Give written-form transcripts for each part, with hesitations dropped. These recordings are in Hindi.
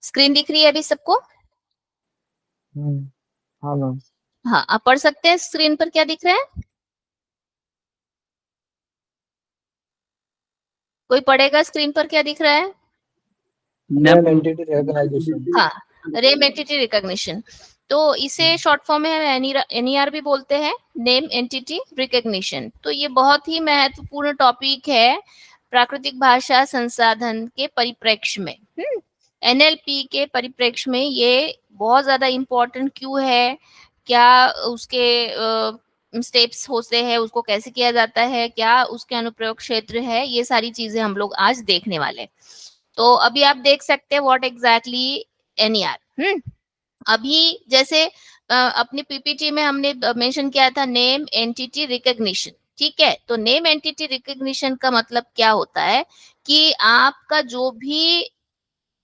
स्क्रीन दिख रही है अभी सबको? हाँ मैम। हाँ, आप पढ़ सकते हैं स्क्रीन पर क्या दिख रहा है? कोई पढ़ेगा स्क्रीन पर क्या दिख रहा है? Name entity recognization. हाँ, नेम एंटिटी रिकॉग्निशन। तो इसे शॉर्ट फॉर्म में हम एनईआर भी बोलते हैं, नेम एंटिटी रिकॉग्निशन। तो ये बहुत ही महत्वपूर्ण टॉपिक है प्राकृतिक भाषा संसाधन के परिप्रेक्ष्य में। एनएलपी के परिप्रेक्ष्य में ये बहुत ज्यादा इम्पोर्टेंट क्यों है, क्या उसके स्टेप्स होते हैं, उसको कैसे किया जाता है, क्या उसके अनुप्रयोग क्षेत्र है, ये सारी चीजें हम लोग आज देखने वाले। तो अभी आप देख सकते हैं व्हाट एग्जैक्टली एनईआर। अभी जैसे अपनी पीपीटी में हमने मेंशन किया था नेम एंटिटी रिकॉग्निशन, ठीक है? तो नेम एंटिटी रिकॉग्निशन का मतलब क्या होता है कि आपका जो भी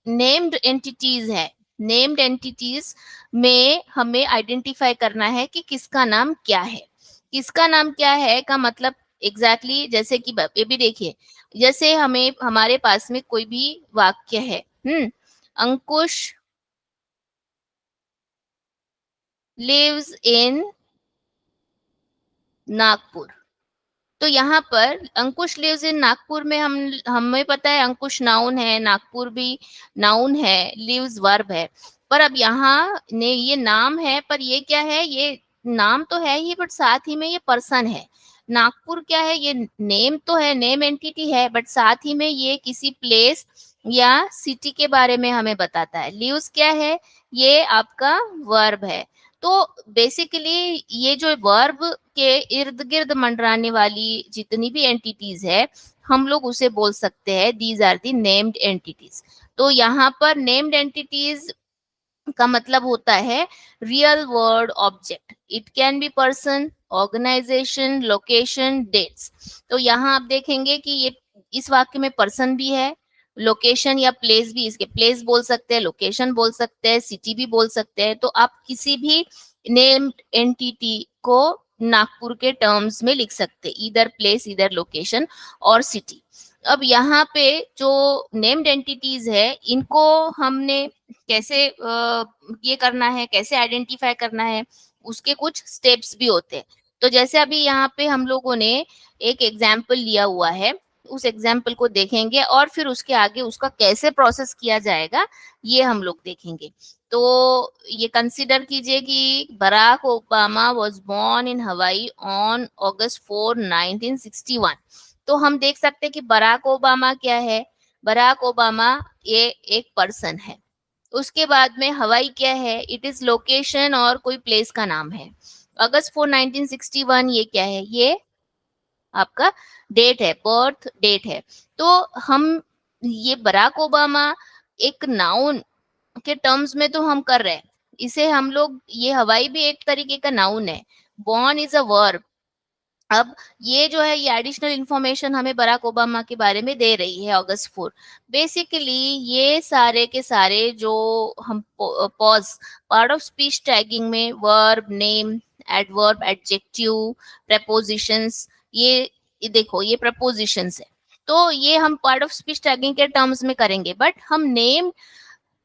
नेम्ड एंटिटीज है, नेम्ड एंटिटीज में हमें आइडेंटिफाई करना है कि किसका नाम क्या है। किसका नाम क्या है का मतलब एग्जैक्टली जैसे कि ये भी देखिए, जैसे हमें हमारे पास में कोई भी वाक्य है, अंकुश लिव्स इन नागपुर। तो यहाँ पर अंकुश लिव्स इन नागपुर में हम हमें पता है अंकुश नाउन है, नागपुर भी नाउन है, लिव्स वर्ब है। पर अब यहाँ ने ये नाम है, पर ये क्या है, ये नाम तो है ही बट साथ ही में ये पर्सन है। नागपुर क्या है, ये नेम तो है, नेम एंटिटी है, बट साथ ही में ये किसी प्लेस या सिटी के बारे में हमें बताता है। लिव्स क्या है, ये आपका वर्ब है। तो बेसिकली ये जो वर्ब के इर्द गिर्द मंडराने वाली जितनी भी एंटिटीज है, हम लोग उसे बोल सकते हैं these are the named entities. तो यहाँ पर नेम्ड एंटिटीज का मतलब होता है real world object. It can be person, organisation, location, dates. तो यहाँ आप देखेंगे कि ये इस वाक्य में पर्सन भी है, लोकेशन या प्लेस भी, इसके प्लेस बोल सकते हैं, लोकेशन बोल सकते हैं, सिटी भी बोल सकते हैं। तो आप किसी भी नेम्ड एंटिटी को नागपुर के टर्म्स में लिख सकते हैं, इधर प्लेस, इधर लोकेशन और सिटी। अब यहाँ पे जो नेम्ड एंटिटीज है, इनको हमने कैसे ये करना है, कैसे आइडेंटिफाई करना है, उसके कुछ स्टेप्स भी होते हैं। तो जैसे अभी यहाँ पे हम लोगों ने एक एग्जाम्पल लिया हुआ है, उस एग्जाम्पल को देखेंगे और फिर उसके आगे उसका कैसे प्रोसेस किया जाएगा ये हम लोग देखेंगे। तो ये कंसिडर कीजिए कि Barack Obama was born in Hawaii on August 4, 1961। तो हम देख सकते हैं कि बराक ओबामा क्या है, बराक ओबामा ये एक पर्सन है। उसके बाद में हवाई क्या है, इट इज लोकेशन और कोई प्लेस का नाम है। August 4, 1961 ये क्या है, ये आपका डेट है, बर्थ डेट है। तो हम ये बराक ओबामा एक नाउन के टर्म्स में तो हम कर रहे हैं, इसे हम लोग, ये हवाई भी एक तरीके का नाउन है, बॉर्न इज अ वर्ब। अब ये जो है ये एडिशनल इंफॉर्मेशन हमें बराक ओबामा के बारे में दे रही है August 4। बेसिकली ये सारे के सारे जो हम POS part of speech tagging में verb, name, adverb, adjective, prepositions, ये देखो ये प्रपोजिशंस है। तो ये हम पार्ट ऑफ स्पीच टैगिंग के टर्म्स में करेंगे, बट हम नेम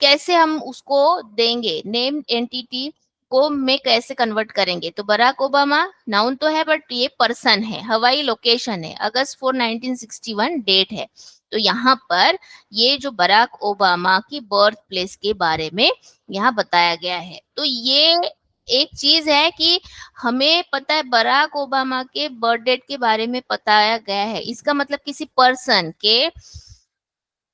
कैसे हम उसको देंगे, नेम एंटिटी को में कैसे कन्वर्ट करेंगे। तो बराक ओबामा नाउन तो है बट ये पर्सन है, हवाई लोकेशन है, August 4, 1961 डेट है। तो यहाँ पर ये जो बराक ओबामा की बर्थ प्लेस के बारे में यहाँ बताया गया है। तो ये एक चीज है कि हमें पता है बराक ओबामा के बर्थ डेट के बारे में बताया गया है, इसका मतलब किसी पर्सन के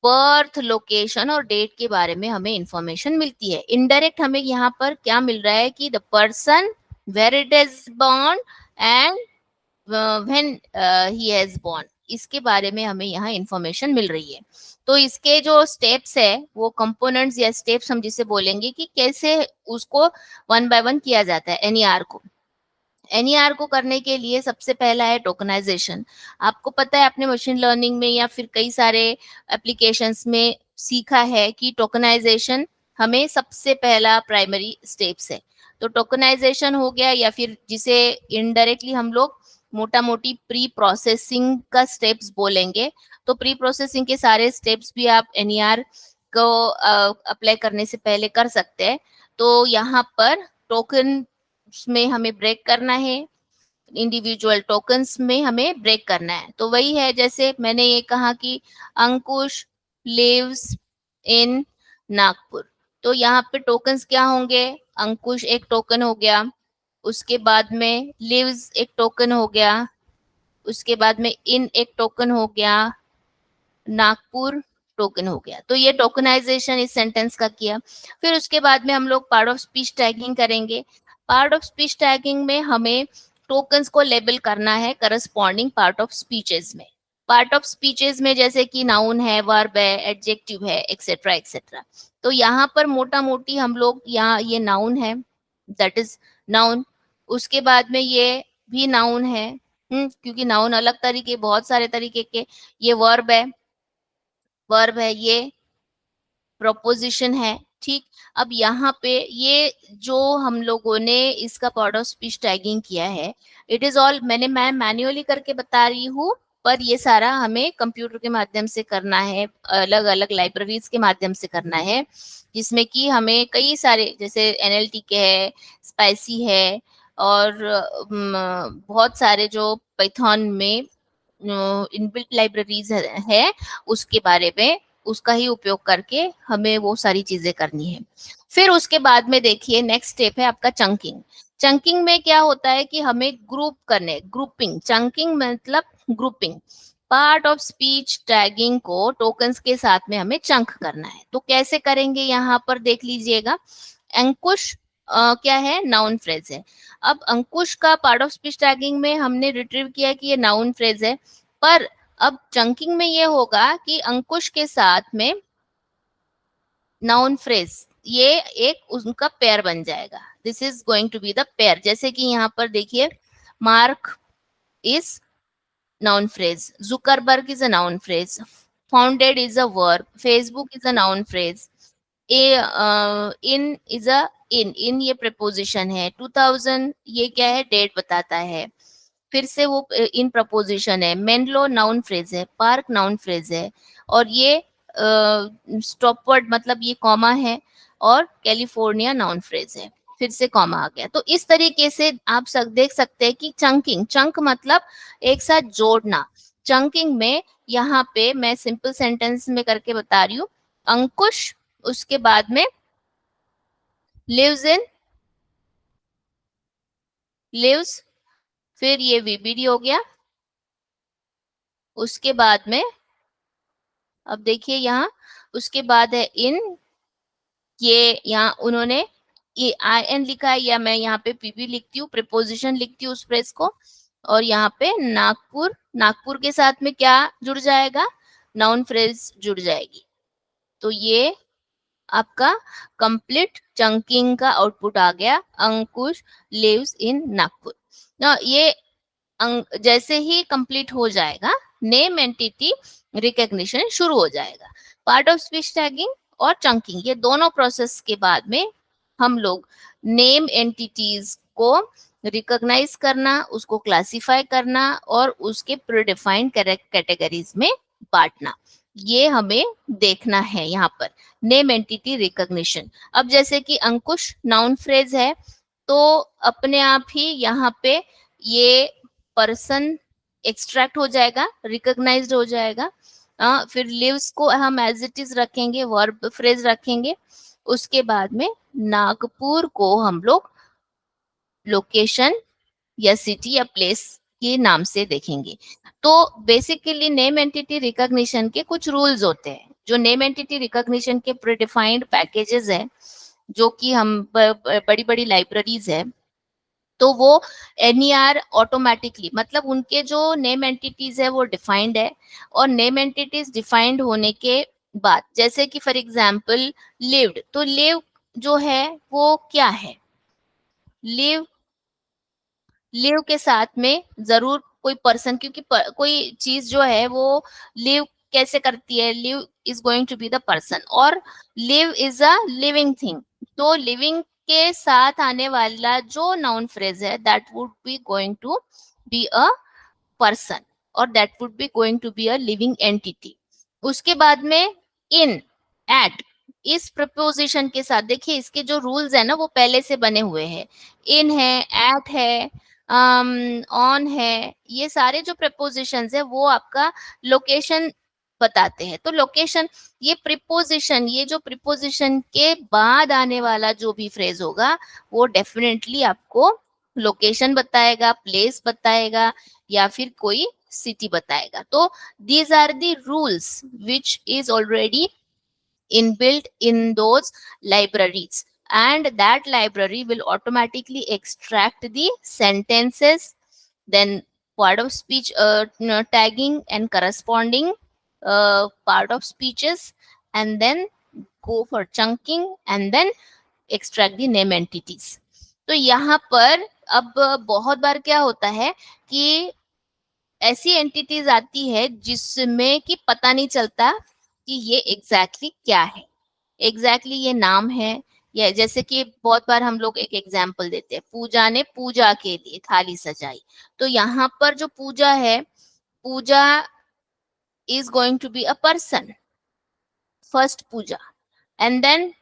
बर्थ, लोकेशन और डेट के बारे में हमें इंफॉर्मेशन मिलती है। इनडायरेक्ट हमें यहाँ पर क्या मिल रहा है कि the person, where it is born and when he has born, इसके बारे में हमें यहाँ इंफॉर्मेशन मिल रही है। तो इसके जो स्टेप्स है वो कंपोनेंट्स या स्टेप्स हम जिसे बोलेंगे कि कैसे उसको वन बाय वन किया जाता है एनईआर को। एनईआर को करने के लिए सबसे पहला है टोकनाइजेशन। आपको पता है आपने मशीन लर्निंग में या फिर कई सारे एप्लीकेशंस में सीखा है कि टोकनाइजेशन हमें सबसे पहला प्राइमरी स्टेप्स है। तो टोकनाइजेशन हो गया, या फिर जिसे इनडायरेक्टली हम लोग मोटा मोटी प्री प्रोसेसिंग का स्टेप्स बोलेंगे। तो प्री प्रोसेसिंग के सारे स्टेप्स भी आप एनईआर को अप्लाई करने से पहले कर सकते हैं। तो यहाँ पर टोकन में हमें ब्रेक करना है, इंडिविजुअल टोकन्स में हमें ब्रेक करना है। तो वही है, जैसे मैंने ये कहा कि अंकुश लिव्स इन नागपुर, तो यहाँ पे टोकन्स क्या होंगे, अंकुश एक टोकन हो गया, उसके बाद में लिव्स एक टोकन हो गया, उसके बाद में इन एक टोकन हो गया, नागपुर टोकन हो गया। तो ये टोकनाइजेशन इस सेंटेंस का किया। फिर उसके बाद में हम लोग पार्ट ऑफ स्पीच टैगिंग करेंगे। पार्ट ऑफ स्पीच टैगिंग में हमें टोकन्स को लेबल करना है करस्पॉन्डिंग पार्ट ऑफ स्पीचेस में। पार्ट ऑफ स्पीचेस में जैसे कि नाउन है, वर्ब है, एडजेक्टिव है, एक्सेट्रा एक्सेट्रा। तो यहाँ पर मोटा मोटी हम लोग, यहाँ ये नाउन है, दैट इज नाउन। उसके बाद में ये भी नाउन है, क्योंकि नाउन अलग तरीके, बहुत सारे तरीके के। ये वर्ब है, वर्ब है, ये प्रोपोजिशन है, ठीक। अब यहाँ पे ये जो हम लोगों ने इसका पार्ट ऑफ स्पीच टैगिंग किया है, इट इज ऑल मैं मैन्युअली करके बता रही हूँ, पर ये सारा हमें कंप्यूटर के माध्यम से करना है, अलग अलग लाइब्रेरीज के माध्यम से करना है, जिसमें कि हमें कई सारे, जैसे एनएलटी के है, स्पाइसी है, और बहुत सारे जो पाइथन में इनबिल्ट लाइब्रेरीज है, उसके बारे में, उसका ही उपयोग करके हमें वो सारी चीजें करनी है। फिर उसके बाद में देखिए नेक्स्ट स्टेप है आपका चंकिंग। चंकिंग में क्या होता है कि हमें ग्रुप करने, ग्रुपिंग, चंकिंग मतलब grouping. Part of speech tagging को टोकन्स के साथ में हमें चंक करना है। तो कैसे करेंगे, यहाँ पर देख लीजिएगा। अंकुश क्या है, नाउन फ्रेज है। अब अंकुश का पार्ट ऑफ स्पीच टैगिंग में हमने रिट्रीव किया कि ये नाउन फ्रेज है, पर अब चंकिंग में ये होगा कि अंकुश के साथ में नाउन फ्रेज, ये एक उनका पेयर बन जाएगा। This is going to be the pair. जैसे कि यहाँ पर देखिए, Mark is noun phrase, Zuckerberg is a noun phrase, founded is a verb, Facebook is a noun phrase, in is a in ये preposition है, 2000 ये क्या है, डेट बताता है, फिर से वो इन प्रपोजिशन है, मेनलो नाउन फ्रेज है, पार्क नाउन फ्रेज है, और ये स्टॉप वर्ड मतलब ये कॉमा है, और कैलिफोर्निया नाउन फ्रेज है, फिर से कॉमा आ गया। तो इस तरीके से आप देख सकते हैं कि चंकिंग, चंक मतलब एक साथ जोड़ना। चंकिंग में यहाँ पे मैं सिंपल सेंटेंस में करके बता रही हूँ, अंकुश, उसके बाद में लिव्स इन, लिव्स, फिर ये वीबीडी हो गया, उसके बाद में अब देखिए यहाँ, उसके बाद है इन, ये यहाँ उन्होंने ये आई एन लिखा है, या मैं यहाँ पे पीपी लिखती हूँ, प्रीपोजिशन लिखती हूँ उस फ्रेज को, और यहाँ पे नागपुर, नागपुर के साथ में क्या जुड़ जाएगा, नाउन फ्रेज जुड़ जाएगी। तो ये आपका कंप्लीट चंकिंग का आउटपुट आ गया, अंकुश लिव्स इन नागपुर। ये जैसे ही कंप्लीट हो जाएगा, नेम एंटिटी रिकॉग्निशन शुरू हो जाएगा। पार्ट ऑफ स्पीच टैगिंग और चंकिंग, ये दोनों प्रोसेस के बाद में हम लोग नेम एंटिटीज को रिकॉग्नाइज करना, उसको क्लासिफाई करना, और उसके प्रीडिफाइंड कैटेगरीज में बांटना, ये हमें देखना है यहाँ पर, नेम एंटिटी रिकॉग्निशन। अब जैसे कि अंकुश नाउन फ्रेज है, तो अपने आप ही यहाँ पे ये पर्सन एक्सट्रैक्ट हो जाएगा, रिकॉग्नाइज्ड हो जाएगा। फिर लिव्स को हम एज इट इज रखेंगे, वर्ब फ्रेज रखेंगे। उसके बाद में नागपुर को हम लोग लोकेशन या सिटी या प्लेस के नाम से देखेंगे। तो बेसिकली नेम एंटिटी रिकॉग्निशन के कुछ रूल्स होते हैं। जो नेम एंटिटी रिकॉग्निशन के प्रीडिफाइंड पैकेजेस है, जो कि हम बड़ी बड़ी लाइब्रेरीज है, तो वो एनईआर ऑटोमेटिकली, मतलब उनके जो नेम एंटिटीज है वो डिफाइंड है, और नेम एंटिटीज डिफाइंड होने के बाद, जैसे कि फॉर एग्जांपल लिव्ड, तो लिव जो है वो क्या है, लिव, लिव के साथ में जरूर कोई पर्सन, क्योंकि कोई चीज जो है वो लिव कैसे करती है, Liv is going to be the person, और Liv is a living thing. तो लिविंग के साथ आने वाला जो नाउन फ्रेज है, that would be going to be a person, और that would be going to be a living entity. उसके बाद में इन, एट इस प्रपोजिशन के साथ, देखिए इसके जो रूल्स है ना वो पहले से बने हुए हैं, इन है, एट है, ऑन है, ये सारे जो प्रपोजिशंस है वो आपका लोकेशन बताते हैं। तो लोकेशन, ये प्रिपोजिशन, ये जो प्रिपोजिशन के बाद आने वाला जो भी फ्रेज होगा वो डेफिनेटली आपको लोकेशन बताएगा, प्लेस बताएगा, या फिर कोई सिटी बताएगा। तो these are the rules which is already inbuilt in those libraries, and that library will automatically extract the sentences, then part of speech tagging and corresponding part of speeches, and then go for chunking and then extract the name entities. तो यहाँ पर अब बहुत बार क्या होता है कि ऐसी एंटिटीज आती है जिसमें कि पता नहीं चलता कि ये एग्जैक्टली क्या है, एग्जैक्टली ये नाम है, या जैसे कि बहुत बार हम लोग एक एग्जाम्पल देते हैं, पूजा ने पूजा के लिए थाली सजाई। तो यहाँ पर जो पूजा है, Pooja is going to be a person, first Pooja, and then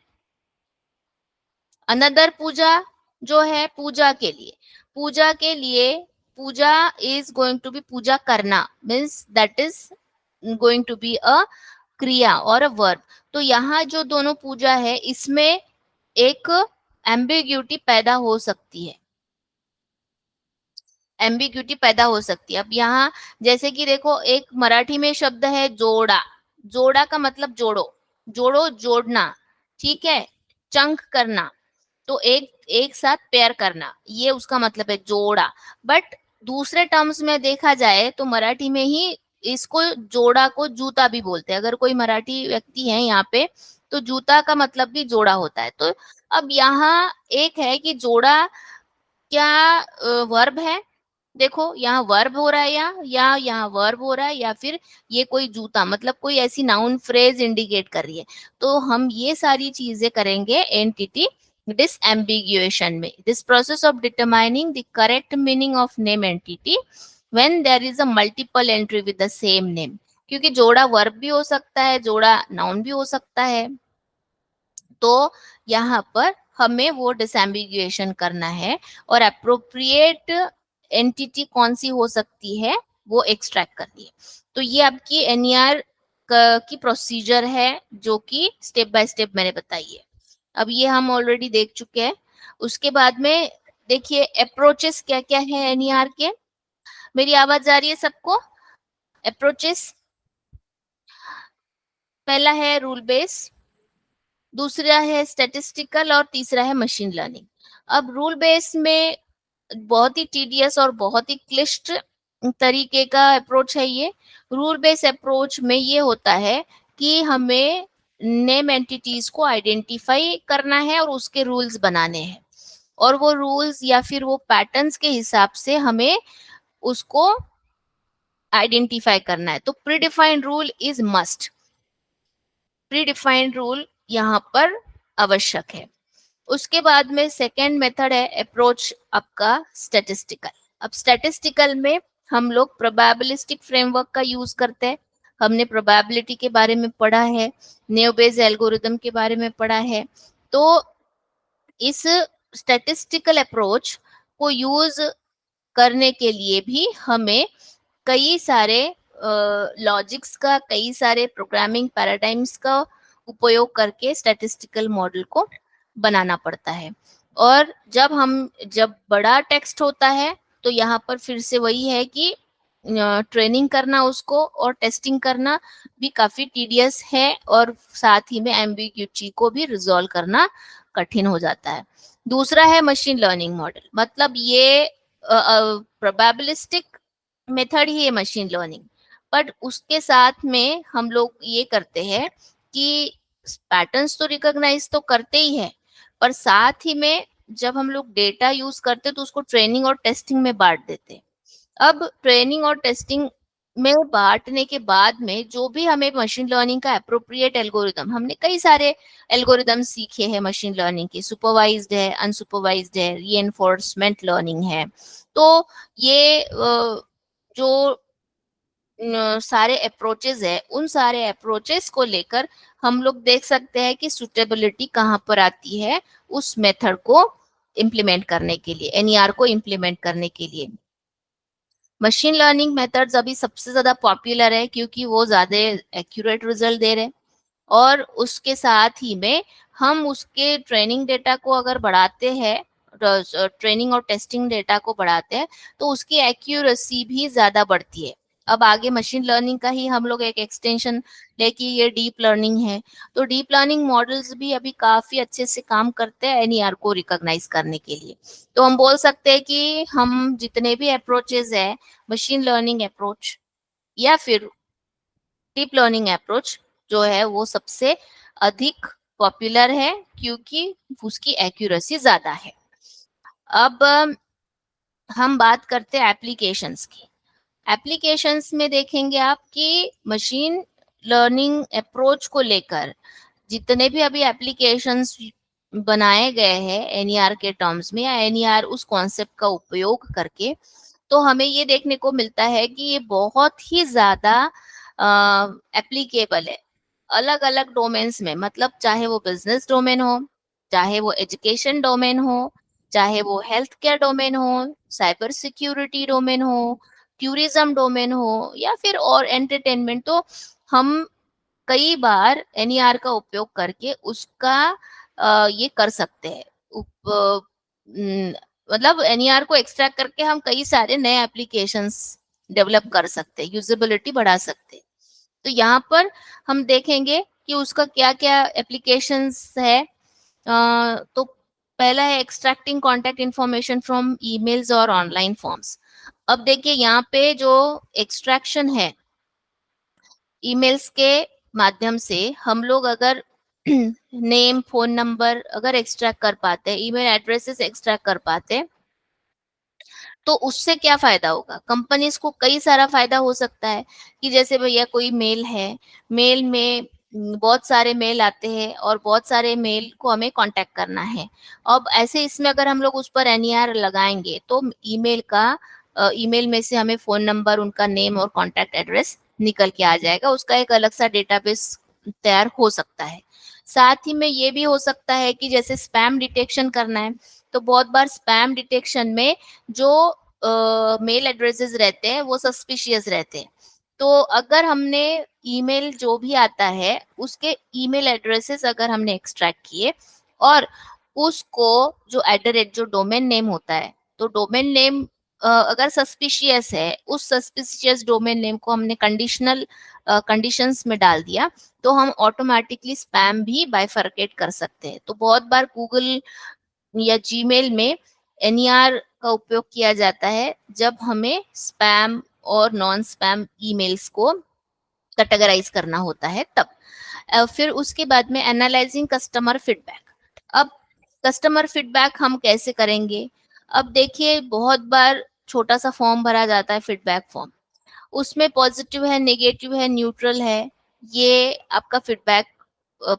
another Pooja जो है पूजा के लिए, पूजा के लिए puja is going to be पूजा करना, means that is going to be a क्रिया और अ वर्ब। तो यहाँ जो दोनों पूजा है इसमें एक एम्बिग्यूटी पैदा हो सकती है, एम्बिग्यूटी पैदा हो सकती है। अब यहाँ जैसे कि देखो एक मराठी में शब्द है जोड़ा, जोड़ा का मतलब जोड़ो, जोड़ो जोड़ना, ठीक है, चंक करना, तो एक एक साथ पेयर करना, ये उसका मतलब है जोड़ा। बट दूसरे टर्म्स में देखा जाए तो मराठी में ही इसको जोड़ा को जूता भी बोलते हैं। अगर कोई मराठी व्यक्ति है यहाँ पे तो जूता का मतलब भी जोड़ा होता है। तो अब यहाँ एक है कि जोड़ा क्या वर्ब है, देखो यहाँ वर्ब हो रहा है, या यहाँ वर्ब हो रहा है, या फिर ये कोई जूता मतलब कोई ऐसी नाउन फ्रेज इंडिकेट कर रही है। तो हम ये सारी चीजें करेंगे एंटिटी disambiguation में, this process of determining the correct meaning of name entity when there is a multiple entry with the same name, क्योंकि जोड़ा वर्ब भी हो सकता है, जोड़ा नाउन भी हो सकता है। तो यहाँ पर हमें वो डिसएम्बिगुएशन करना है और अप्रोप्रिएट एंटिटी कौन सी हो सकती है वो एक्सट्रैक्ट करनी है। तो ये आपकी एनईआर की प्रोसीजर है जो कि स्टेप बाय स्टेप मैंने बताई है। अब ये हम ऑलरेडी देख चुके हैं। उसके बाद में देखिए अप्रोचेस क्या क्या है एनईआर के। मेरी आवाज आ रही है सबको? अप्रोचेस, पहला है रूल बेस, दूसरा है स्टैटिस्टिकल और तीसरा है मशीन लर्निंग। अब रूल बेस में बहुत ही टीडियस और बहुत ही क्लिष्ट तरीके का अप्रोच है ये। रूल बेस अप्रोच में ये होता है कि हमें नेम एंटिटीज को आइडेंटिफाई करना है और उसके रूल्स बनाने हैं, और वो रूल्स या फिर वो पैटर्न्स के हिसाब से हमें उसको आइडेंटिफाई करना है। तो predefined rule is must, predefined rule यहाँ पर आवश्यक है। उसके बाद में सेकेंड मेथड है अप्रोच आपका स्टैटिस्टिकल। अब स्टैटिस्टिकल में हम लोग प्रोबेबिलिस्टिक फ्रेमवर्क का यूज करते हैं। हमने प्रोबेबिलिटी के बारे में पढ़ा है, नेव बेस एल्गोरिथम के बारे में पढ़ा है। तो इस स्टैटिस्टिकल अप्रोच को यूज करने के लिए भी हमें कई सारे लॉजिक्स का, कई सारे प्रोग्रामिंग पैराडाइम्स का उपयोग करके स्टैटिस्टिकल मॉडल को बनाना पड़ता है। और जब बड़ा टेक्स्ट होता है तो यहाँ पर फिर से वही है कि ट्रेनिंग करना उसको और टेस्टिंग करना भी काफी टीडियस है, और साथ ही में एम्बिग्यूटी को भी रिजॉल्व करना कठिन हो जाता है। दूसरा है मशीन लर्निंग मॉडल, मतलब ये प्रोबेबिलिस्टिक मेथड ही है मशीन लर्निंग, बट उसके साथ में हम लोग ये करते हैं कि पैटर्न्स तो रिकॉग्नाइज तो करते ही है, पर साथ ही में जब हम लोग डेटा यूज करते तो उसको ट्रेनिंग और टेस्टिंग में बांट देते हैं। अब ट्रेनिंग और टेस्टिंग में बांटने के बाद में जो भी हमें मशीन लर्निंग का अप्रोप्रिएट एल्गोरिदम, हमने कई सारे एल्गोरिदम सीखे हैं मशीन लर्निंग के, सुपरवाइज्ड है, अनसुपरवाइज्ड है, रीएनफोर्समेंट लर्निंग है। तो ये जो सारे अप्रोचेस है, उन सारे अप्रोचेस को लेकर हम लोग देख सकते हैं कि सुटेबिलिटी कहाँ पर आती है उस मेथड को इम्प्लीमेंट करने के लिए, एनईआर को इम्प्लीमेंट करने के लिए। मशीन लर्निंग मेथड्स अभी सबसे ज्यादा पॉपुलर है क्योंकि वो ज्यादा एक्यूरेट रिजल्ट दे रहे हैं, और उसके साथ ही में हम उसके ट्रेनिंग डेटा को अगर बढ़ाते हैं, ट्रेनिंग और टेस्टिंग डेटा को बढ़ाते हैं, तो उसकी एक्यूरेसी भी ज्यादा बढ़ती है। अब आगे मशीन लर्निंग का ही हम लोग एक एक्सटेंशन लेके ये डीप लर्निंग है, तो डीप लर्निंग मॉडल्स भी अभी काफी अच्छे से काम करते हैं एनईआर को रिकॉग्नाइज करने के लिए। तो हम बोल सकते हैं कि हम जितने भी अप्रोचेज है, मशीन लर्निंग अप्रोच या फिर डीप लर्निंग अप्रोच जो है, वो सबसे अधिक पॉपुलर है क्योंकि उसकी एक्यूरेसी ज्यादा है। अब हम बात करते हैं एप्लीकेशंस की। एप्लीकेशंस में देखेंगे आप कि मशीन लर्निंग अप्रोच को लेकर जितने भी अभी एप्लीकेशंस बनाए गए हैं एनईआर के टर्म्स में, या एनईआर उस कॉन्सेप्ट का उपयोग करके, तो हमें ये देखने को मिलता है कि ये बहुत ही ज्यादा एप्लीकेबल है अलग अलग डोमेन्स में। मतलब चाहे वो बिजनेस डोमेन हो, चाहे वो एजुकेशन डोमेन हो, चाहे वो हेल्थ केयर डोमेन हो, साइबर सिक्योरिटी डोमेन हो, टूरिज्म डोमेन हो, या फिर और एंटरटेनमेंट। तो हम कई बार एनईआर का उपयोग करके उसका ये कर सकते हैं। मतलब एनईआर को एक्सट्रैक्ट करके हम कई सारे नए एप्लीकेशंस डेवलप कर सकते हैं, यूजेबिलिटी बढ़ा सकते हैं। तो यहाँ पर हम देखेंगे कि उसका क्या क्या एप्लीकेशंस है। तो पहला है extracting contact information from emails और ऑनलाइन फॉर्म्स। अब देखिए यहाँ पे जो एक्सट्रैक्शन है ईमेल्स के माध्यम से, हम लोग अगर नेम, फोन नंबर अगर एक्सट्रैक्ट कर पाते हैं, ईमेल एड्रेसेस एक्सट्रैक्ट कर पाते हैं, तो उससे क्या फायदा होगा? कंपनीज को कई सारा फायदा हो सकता है कि जैसे भैया कोई मेल है, मेल में बहुत सारे मेल आते हैं और बहुत सारे मेल को हमें कांटेक्ट करना है। अब ऐसे इसमें अगर हम लोग उस पर एनईआर लगाएंगे तो ईमेल का ईमेल में से हमें फोन नंबर, उनका नेम और कांटेक्ट एड्रेस निकल के आ जाएगा, उसका एक अलग सा डेटाबेस तैयार हो सकता है। साथ ही में ये भी हो सकता है कि जैसे स्पैम डिटेक्शन करना है, तो बहुत बार स्पैम डिटेक्शन में जो मेल एड्रेसेस रहते हैं वो सस्पिशियस रहते हैं। तो अगर हमने ईमेल जो भी आता है उसके ईमेल एड्रेसेस अगर हमने एक्सट्रैक्ट किए, और उसको जो एट द रेट जो डोमेन नेम होता है, तो डोमेन नेम अगर सस्पिशियस है, उस सस्पिशियस डोमेन नेम को हमने कंडीशनल कंडीशंस में डाल दिया, तो हम ऑटोमेटिकली स्पैम भी बाइफरकेट कर सकते हैं। तो बहुत बार गूगल या जीमेल में एनईआर का उपयोग किया जाता है जब हमें स्पैम और नॉन स्पैम ईमेल्स को कैटेगराइज करना होता है तब। फिर उसके बाद में एनालाइजिंग कस्टमर फीडबैक। अब कस्टमर फीडबैक हम कैसे करेंगे? अब देखिए बहुत बार छोटा सा फॉर्म भरा जाता है, फीडबैक फॉर्म, उसमें पॉजिटिव है, नेगेटिव है, न्यूट्रल है, ये आपका फीडबैक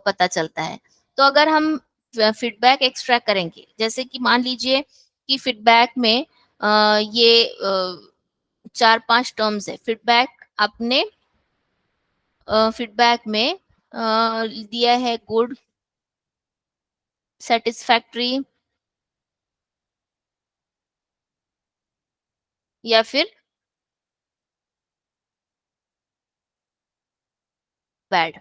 पता चलता है। तो अगर हम फीडबैक एक्सट्रैक्ट करेंगे, जैसे कि मान लीजिए कि फीडबैक में ये 4-5 टर्म्स है फीडबैक, आपने फीडबैक में दिया है गुड, सेटिस्फैक्ट्री या फिर बैड।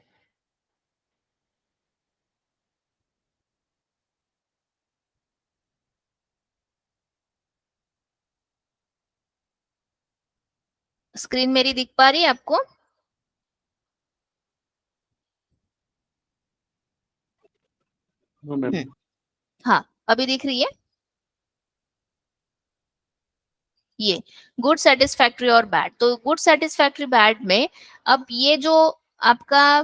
स्क्रीन मेरी दिख पा रही है आपको? हाँ मैम। हाँ, अभी दिख रही है ये गुड, सेटिस्फैक्ट्री और बैड। तो गुड, सेटिस्फैक्ट्री, बैड में अब ये जो आपका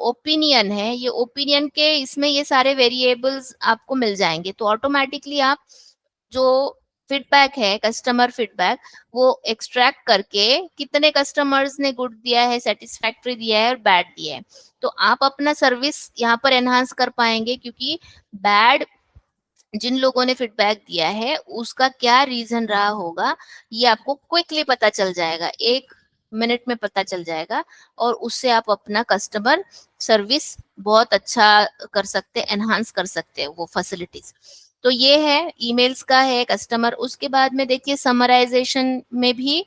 ओपिनियन है, ये ओपिनियन के इसमें ये सारे वेरिएबल्स आपको मिल जाएंगे, तो ऑटोमेटिकली आप जो फीडबैक है, कस्टमर फीडबैक, वो एक्सट्रैक्ट करके कितने कस्टमर्स ने गुड दिया है, सेटिस्फैक्ट्री दिया है और बैड दिया है, तो आप अपना सर्विस यहाँ पर एनहांस कर पाएंगे, क्योंकि बैड जिन लोगों ने फीडबैक दिया है उसका क्या रीजन रहा होगा, ये आपको क्विकली पता चल जाएगा। एक मिनट में पता चल जाएगा, और उससे आप अपना कस्टमर सर्विस बहुत अच्छा कर सकते हैं, एनहांस कर सकते हैं वो फैसिलिटीज। तो ये है ईमेल्स का है कस्टमर। उसके बाद में देखिए समराइजेशन में भी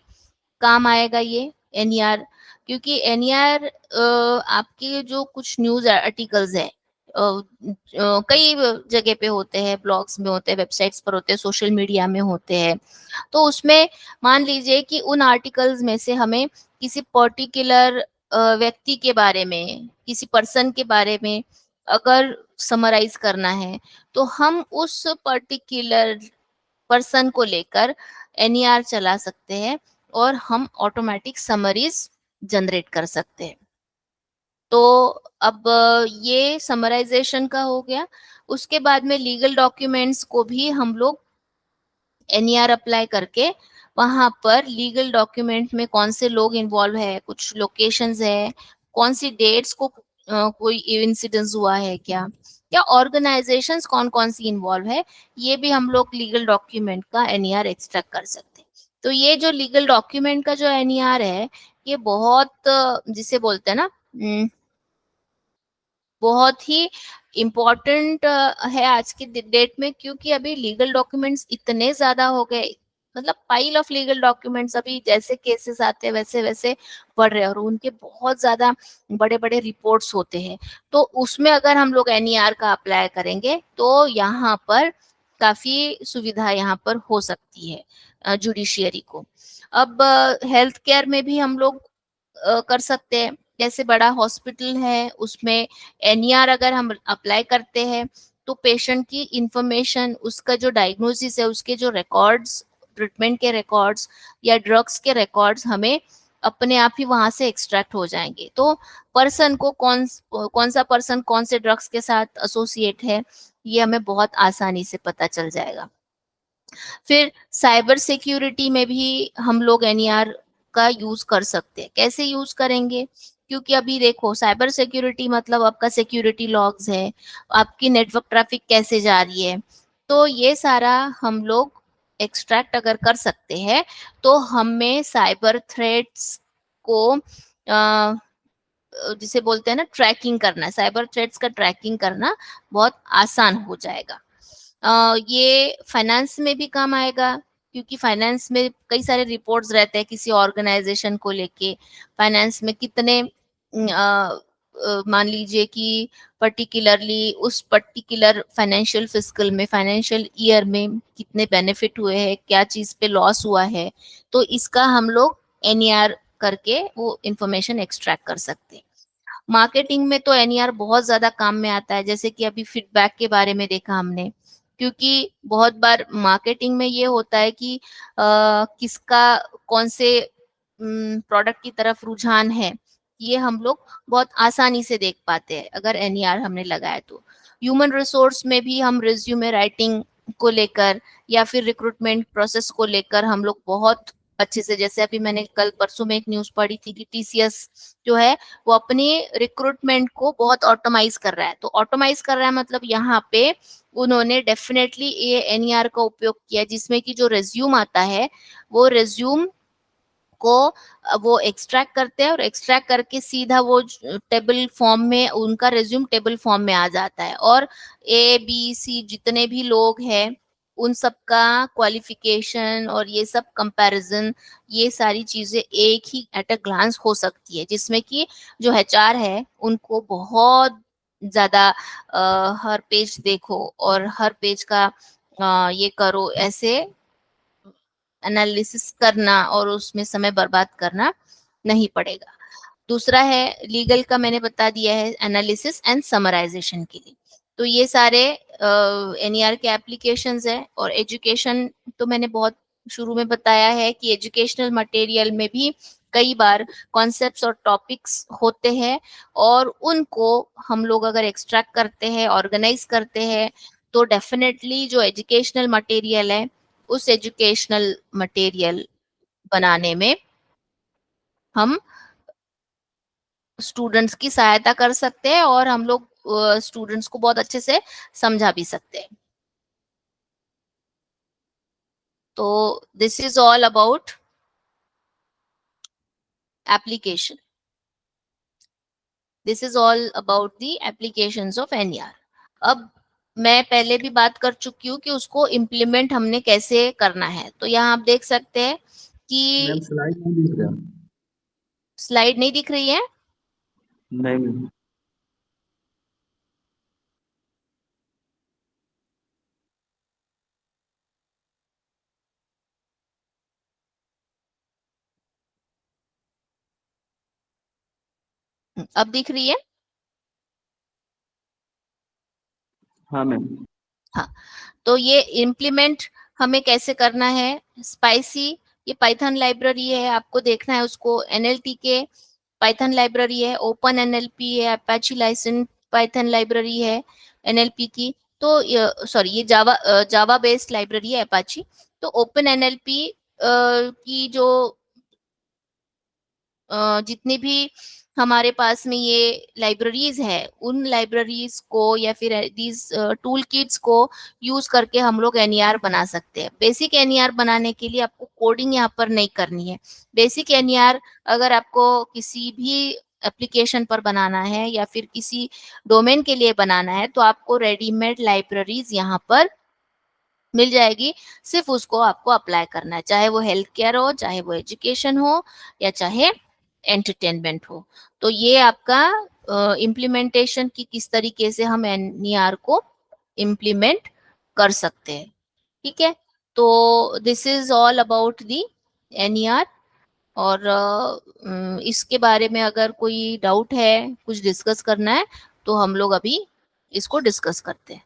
काम आएगा ये एनईआर, क्योंकि एनईआर आपके जो कुछ न्यूज आर्टिकल्स है कई जगह पे होते हैं, ब्लॉग्स में होते हैं, वेबसाइट्स पर होते हैं, सोशल मीडिया में होते हैं। तो उसमें मान लीजिए कि उन आर्टिकल्स में से हमें किसी पर्टिकुलर व्यक्ति के बारे में, किसी पर्सन के बारे में अगर समराइज करना है, तो हम उस पर्टिकुलर पर्सन को लेकर एनईआर चला सकते हैं, और हम ऑटोमेटिक समरीज जनरेट कर सकते हैं। तो अब ये समराइजेशन का हो गया। उसके बाद में लीगल डॉक्यूमेंट्स को भी हम लोग एनईआर अप्लाई करके वहां पर लीगल डॉक्यूमेंट में कौन से लोग इन्वॉल्व है, कुछ लोकेशंस है, कौन सी डेट्स को कोई इंसिडेंस हुआ है क्या, या ऑर्गेनाइजेशंस कौन कौन सी इन्वॉल्व है, ये भी हम लोग लीगल डॉक्यूमेंट का एनईआर एक्सट्रैक्ट कर सकते हैं। तो ये जो लीगल डॉक्यूमेंट का जो एनईआर है, ये बहुत जिसे बोलते हैं ना, बहुत ही इम्पोर्टेंट है आज की डेट में, क्योंकि अभी लीगल डॉक्यूमेंट्स इतने ज्यादा हो गए, मतलब पाइल ऑफ लीगल डॉक्यूमेंट्स, अभी जैसे केसेस आते हैं वैसे वैसे बढ़ रहे हैं, और उनके बहुत ज्यादा बड़े बड़े रिपोर्ट्स होते हैं। तो उसमें अगर हम लोग एनईआर का अप्लाई करेंगे तो यहाँ पर काफी सुविधा यहाँ पर हो सकती है जुडिशियरी को। अब हेल्थ केयर में भी हम लोग कर सकते हैं। जैसे बड़ा हॉस्पिटल है, उसमें एनईआर अगर हम अप्लाई करते हैं, तो पेशेंट की इंफॉर्मेशन, उसका जो डायग्नोसिस है, उसके जो रिकॉर्ड्स, ट्रीटमेंट के रिकॉर्ड्स या ड्रग्स के रिकॉर्ड्स हमें अपने आप ही वहां से एक्सट्रैक्ट हो जाएंगे। तो पर्सन को कौन कौन सा पर्सन कौन से ड्रग्स के साथ एसोसिएट है, ये हमें बहुत आसानी से पता चल जाएगा। फिर साइबर सिक्योरिटी में भी हम लोग एनईआर का यूज कर सकते हैं। कैसे यूज करेंगे? क्योंकि अभी देखो साइबर सिक्योरिटी मतलब आपका सिक्योरिटी लॉग्स है, आपकी नेटवर्क ट्रैफिक कैसे जा रही है, तो ये सारा हम लोग एक्सट्रैक्ट अगर कर सकते हैं, तो हमें साइबर थ्रेट्स को जिसे बोलते हैं ना ट्रैकिंग करना, साइबर थ्रेट्स का ट्रैकिंग करना बहुत आसान हो जाएगा। ये फाइनेंस में भी काम आएगा, क्योंकि फाइनेंस में कई सारे रिपोर्ट्स रहते हैं किसी ऑर्गेनाइजेशन को लेके। फाइनेंस में कितने मान लीजिए कि पर्टिकुलरली उस पर्टिकुलर फाइनेंशियल फिस्कल में, फाइनेंशियल ईयर में कितने बेनिफिट हुए हैं, क्या चीज पे लॉस हुआ है, तो इसका हम लोग एनईआर करके वो इंफॉर्मेशन एक्सट्रैक्ट कर सकते हैं। मार्केटिंग में तो एनईआर बहुत ज्यादा काम में आता है, जैसे कि अभी फीडबैक के बारे में देखा हमने। क्योंकि बहुत बार मार्केटिंग में ये होता है कि किसका कौन से प्रोडक्ट की तरफ रुझान है, ये हम लोग बहुत आसानी से देख पाते हैं अगर एनईआर हमने लगाया तो। ह्यूमन रिसोर्स में भी हम रिज्यूमे राइटिंग को लेकर या फिर रिक्रूटमेंट प्रोसेस को लेकर हम लोग बहुत अच्छे से, जैसे अभी मैंने कल परसों में एक न्यूज पढ़ी थी कि टीसीएस जो है वो अपनी रिक्रूटमेंट को बहुत ऑटोमाइज कर रहा है। तो ऑटोमाइज कर रहा है मतलब यहाँ पे उन्होंने डेफिनेटली ये एनईआर का उपयोग किया, जिसमें कि जो रेज्यूम आता है वो रेज्यूम को वो एक्सट्रैक्ट करते हैं, और एक्सट्रैक्ट करके सीधा वो टेबल फॉर्म में, उनका रेज्यूम टेबल फॉर्म में आ जाता है, और ए बी सी जितने भी लोग हैं उन सबका क्वालिफिकेशन और ये सब कंपैरिजन, ये सारी चीजें एक ही एट अ ग्लांस हो सकती है, जिसमें कि जो एचआर है उनको बहुत ज्यादा हर पेज देखो और हर पेज का ये करो, ऐसे एनालिसिस करना और उसमें समय बर्बाद करना नहीं पड़ेगा। दूसरा है लीगल का, मैंने बता दिया है, एनालिसिस एंड समराइजेशन के लिए। तो ये सारे एनईआर के एप्लीकेशंस है। और एजुकेशन तो मैंने बहुत शुरू में बताया है कि एजुकेशनल मटेरियल में भी कई बार कॉन्सेप्ट्स और टॉपिक्स होते हैं, और उनको हम लोग अगर एक्सट्रैक्ट करते हैं, ऑर्गेनाइज करते हैं, तो डेफिनेटली जो एजुकेशनल मटेरियल है, उस एजुकेशनल मटेरियल बनाने में हम स्टूडेंट्स की सहायता कर सकते हैं, और हम लोग स्टूडेंट्स को बहुत अच्छे से समझा भी सकते हैं। तो this is all about application. This is all about the applications of NER. अब मैं पहले भी बात कर चुकी हूँ कि उसको इम्प्लीमेंट हमने कैसे करना है। तो यहाँ आप देख सकते हैं मैम कि स्लाइड नहीं दिख रहा। स्लाइड नहीं दिख रही है। नहीं मैम। अब दिख रही है। हाँ मैम। हाँ, तो ये इम्प्लीमेंट हमें कैसे करना है। स्पाइसी ये पाइथन लाइब्रेरी है, आपको देखना है उसको। एनएलटी के पाइथन लाइब्रेरी है, ओपन एनएलपी है, अपाची लाइसेंस पाइथन लाइब्रेरी है एनएलपी की। तो सॉरी, ये जावा बेस्ड लाइब्रेरी है अपाची। तो ओपन एनएलपी की जो जितनी भी हमारे पास में ये लाइब्रेरीज है, उन लाइब्रेरीज को या फिर दीज टूल किट्स को यूज करके हम लोग एनईआर बना सकते हैं। बेसिक एनईआर बनाने के लिए आपको कोडिंग यहाँ पर नहीं करनी है। बेसिक एनईआर अगर आपको किसी भी एप्लीकेशन पर बनाना है या फिर किसी डोमेन के लिए बनाना है, तो आपको रेडीमेड लाइब्रेरीज यहाँ पर मिल जाएगी। सिर्फ उसको आपको अप्लाई करना है, चाहे वो हेल्थ केयर हो, चाहे वो एजुकेशन हो, या चाहे एंटरटेनमेंट हो। तो ये आपका इम्प्लीमेंटेशन की किस तरीके से हम एनईआर को इम्प्लीमेंट कर सकते हैं। ठीक है, तो this is all about the NER. और इसके बारे में अगर कोई डाउट है, कुछ डिस्कस करना है, तो हम लोग अभी इसको डिस्कस करते हैं।